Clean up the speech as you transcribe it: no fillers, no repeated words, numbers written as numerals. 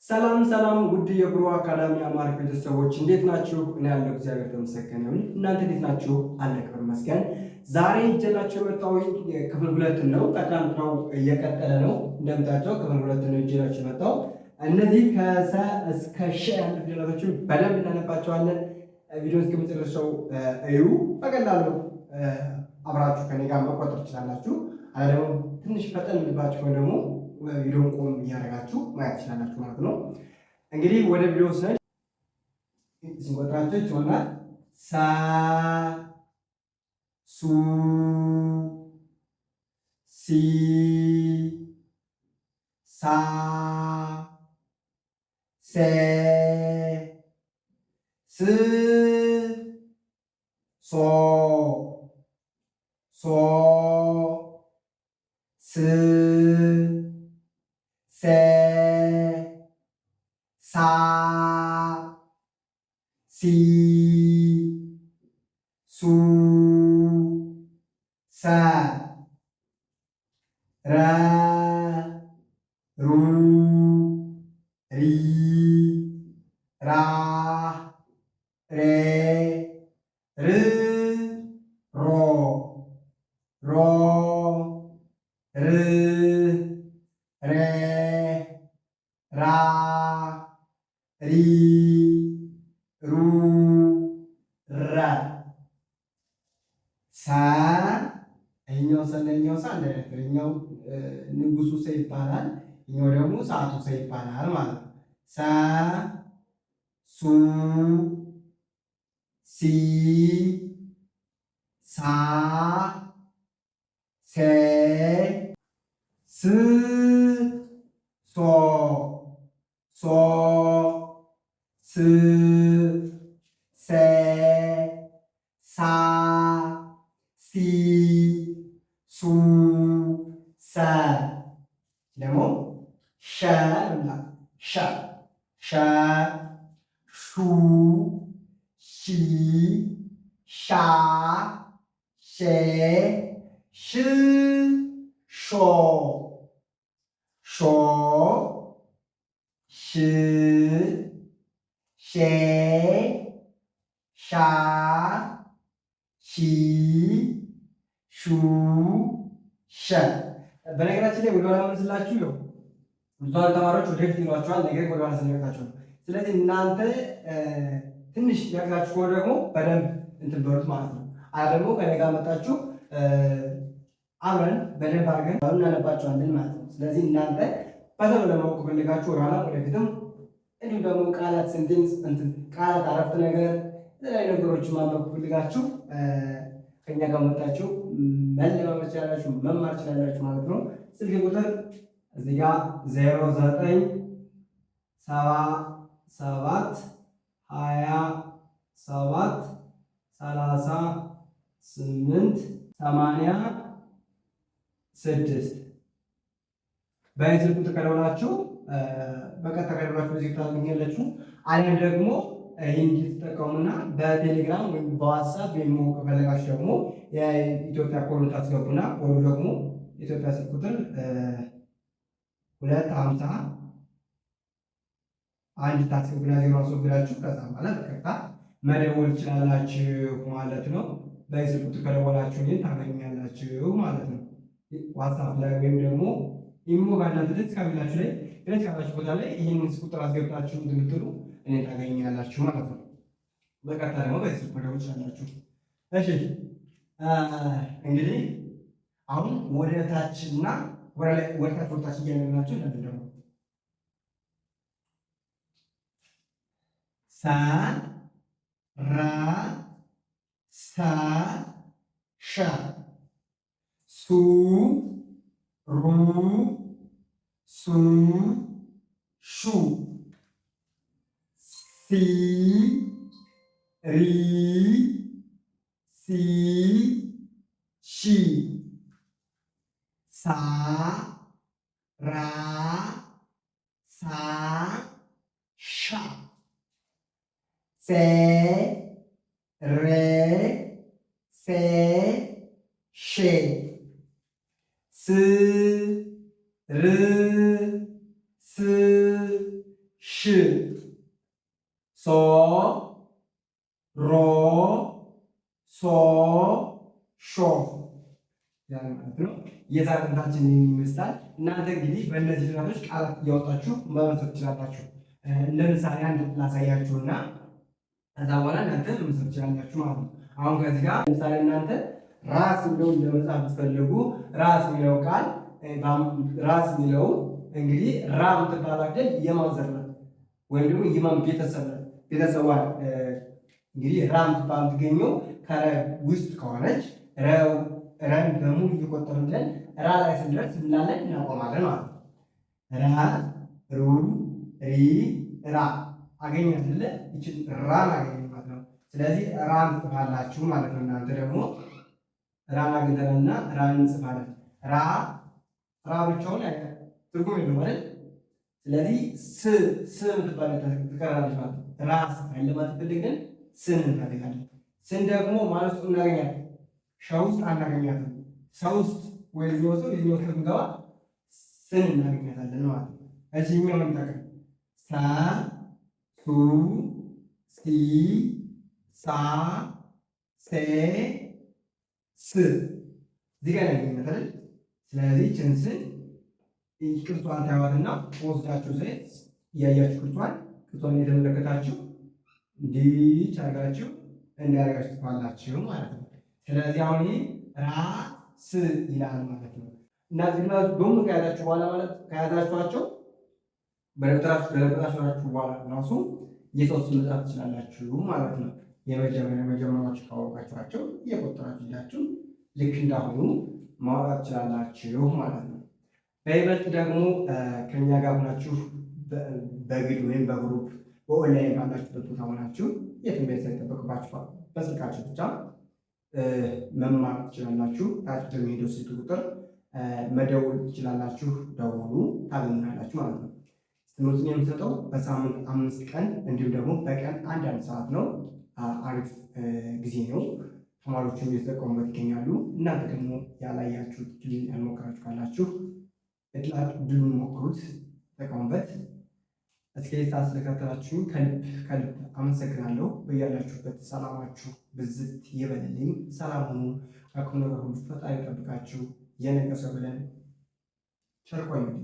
ሰላም ሰላም ውድ የብሩ አካዳሚ አማርኛ ቤተሰቦች እንዴት ናችሁ? እኔ ያለው እግዚአብሔር የተመሰገነ ይሁን። እናንተ እንዴት ናችሁ? አለ ክብር ይመስገን። ዛሬ ይዤላችሁ የመጣሁት ክፍል 2 ነው። ቀጣምጣው እየቀጠለ ነው። እንደምታቸው ክፍል 2 ነው ይዤላችሁ የመጣው። እነዚህ ከሰ እስከ ሸ ያሉ ፊደላቶችን በደንብ እናነባቸዋለን። ቪዲዮ እስከ መጨረሻው እዩ። በቀላሉ አብራችሁ ከኔ ጋር መቆጠር ትችላላችሁ። አለ ደግሞ ትንሽ ፈጠን ልባችሁ ወይ ደግሞ ቪዲዮን ቆም እያደረጋችሁ ማየት ትችላላችሁ ማለት ነው። እንግዲህ ወደ ቪዲዮ ስንሄድ ስንቆጥራቸው ይሆናል ሳ ሱ ሲ ሳ ሴ ስ ሶ ሶ ስ ሴ ሳ ሲ ሱ ሰ ረ ሩ ሪ ራ ሬ ር ሮ ሮ ር ሬ ራ ሪ ሩ ረ ሰ ይኸኛው ሰ እና ይኸኛው ሰ አንድ አይነት ነው። ይኸኛው ንጉሱ ሰ ይባላል። ይኸኛው ደግሞ ሰዓቱ ሰ ይባላል ማለት ነው። ሰ ሱ ሲ ሳ ሴ ስ ሶ ሶ ስ ሴ ሳ ሲ ሱ ሰ ደግሞ ሸ ሸ ሸ ሹ ሺ ሻ ሼ ሽ ሾ ሾ ሽ ሼ ሻ ሺ ሹ ሸ። በነገራችን ላይ ወደኋላ መልስላችሁ ነው ብዙሃን ተማሪዎች ወደፊት ይሏቸዋል፣ ነገር ወደኋላ ስለሚመጣቸው ነው። ስለዚህ እናንተ ትንሽ ያጋችሁ ከሆነ ደግሞ በደንብ እንትን በሉት ማለት ነው። አያ ደግሞ ከኔ ጋር መጣችሁ አብረን በደንብ አድርገን እናነባቸዋለን ማለት ነው። ስለዚህ እናንተ በተሎ ለማወቅ ፈልጋችሁ ወደኋላ ወደፊትም እንዲሁም ደግሞ ቃላት ሴንቴንስ እንትን ቃላት አረፍተ ነገር የተለያዩ ነገሮችን ማንበብ ፈልጋችሁ ከኛ ጋር መጣችሁ መለማመድ ትችላላችሁ፣ መማር ትችላላችሁ ማለት ነው። ስልክ ቁጥር እዚህ ጋር 0977 27 38 86 በዚህ ስልክ ቁጥር ከደወላችሁ በቀጥታ ከደወላችሁ በዚህ ታገኛላችሁ። አሊያም ደግሞ ይህን ትጠቀሙና በቴሌግራም ወይም በዋትሳፕ የሚሞቅ ከፈለጋችሁ ደግሞ የኢትዮጵያ ኮዱን ታስገቡና ኮዱ ደግሞ የኢትዮጵያ ስልክ ቁጥር 250 አንድ ታስገቡና 0 አስወግዳችሁ ከዛ በኋላ በቀጥታ መደወል ትችላላችሁ ማለት ነው። በዚህ ስልክ ቁጥር ከደወላችሁ እኔን ታገኛላችሁ ማለት ነው። ዋትሳፕ ላይ ወይም ደግሞ ኢሞ ጋር እናንተ ደስ ካላችሁ ላይ ደስ ካላችሁ ቦታ ላይ ይህንን ቁጥር አስገብታችሁ እንድትሉ እኔን ታገኛላችሁ ማለት ነው። በቀጥታ ደግሞ በዚህ ስልክ መደወል ትችላላችሁ። እሺ እንግዲህ አሁን ወደ ታችና ወደ ታች ወጣች እያለናችሁ እንደዚህ ደግሞ ሳ ራ ሳ ሻ ሱ ሩ ሱ ሹ ሲ ሪ ሲ ሺ ሳ ራ ሳ ሻ ሴ ሬ ሴ ሼ ስ ር ስ ሽ ሶ ሮ ሶ ሾ ያን ማለት ነው። የዛሬ ትምህርታችን ይመስላል። እናንተ እንግዲህ በእነዚህ ፊደሎች ቃላት እያወጣችሁ መመስረት ትችላላችሁ። ለምሳሌ አንድ ላሳያችሁና ከዛ በኋላ እናንተ መመስረት ትችላላችሁ ማለት ነው። አሁን ከዚህ ጋር ለምሳሌ እናንተ ራስ የሚለውን ለመጻፍ ብትፈልጉ ራስ የሚለው ቃል ራስ የሚለው እንግዲህ ራ የምትባል ፊደል የማን ዘር ናት? ወይም ደግሞ የማን ቤተሰብ ናት? ቤተሰቧን እንግዲህ ራ የምትባል የምትገኘው ከረ ውስጥ ከሆነች ረን በሙሉ እየቆጠርን ብለን ራ ላይ ስንደርስ እንላለን እናቆማለን ማለት ነው። ራ ሩ ሪ ራ አገኘን አይደለ? ይችን ራን አገኘን ማለት ነው። ስለዚህ ራን ትጽፋላችሁ ማለት ነው። እናንተ ደግሞ ራን አግኝተንና ራን እንጽፋለን። ራ ብቻውን ትርጉም የለውም አይደል? ስለዚህ ስ የምትባል ትቀራለች ማለት ነው። ራስ ለማለት ፈልገን ስን እንፈልጋለን። ስን ደግሞ ማለት ውስጥ እናገኛለን። ሸ ውስጥ አናገኛትም። ሰው ውስጥ ወይ ሰው የኛው ስንገባ ስን እናገኛታለን ማለት ነው። እዚህኛው እንጠቀም ሳ ሱ ሲ ሳ ሴ ስ እዚህ ጋር ያገኘታል። ስለዚህ ችንስን ቅርጿን ታዩዋትና ወስዳችሁ ዘይት እያያችሁ ቅርጿን እየተመለከታችሁ እንዲህ አድርጋችሁ እንዲያደርጋችሁ ትባላችሁ ማለት ነው። ስለዚህ አሁን ራስ ይላል ማለት ነው። እና በሙሉ ከያዛችሁ በኋላ ማለት ከያዛችኋቸው በደብተራችሁ በኋላ ራሱ የሶስት መጽሐፍ ትችላላችሁ ማለት ነው። የመጀመሪያዎቹ ካወቃችኋቸው እየቆጠራችሁ ሄዳችሁ ልክ እንዳሁኑ ማውራት ትችላላችሁ ማለት ነው። በይበልጥ ደግሞ ከኛ ጋር ሆናችሁ በግል ወይም በግሩፕ በኦንላይን ባላችሁበት ቦታ ሆናችሁ የትም ቤት ሳይጠበቅባችሁ በስልካችሁ ብቻ መማር ትችላላችሁ። ታች በሚሄደው ስልክ ቁጥር መደወል ትችላላችሁ። ደውሉ፣ ታገኙናላችሁ ማለት ነው። ትምህርቱን የምሰጠው በሳምንት 5 ቀን እንዲሁም ደግሞ በቀን አንድ ሰዓት ነው። አሪፍ ጊዜ ነው። ተማሪዎችም እየተጠቀሙበት ይገኛሉ። እናንተ ደግሞ ያላያችሁት ያልሞከራችሁ ካላችሁ እድሉን ሞክሩት፣ ተጠቀሙበት። እስከ ሰዓት ስለከታተላችሁ ከልብ አመሰግናለሁ። በያላችሁበት ሰላማችሁ ብዝት ይበልልኝ። ሰላም ሁኑ። ከክፉ ነገር ሁሉ ፈጣሪ ይጠብቃችሁ። የነገ ሰው ብለን ቸር ቆዩልኝ።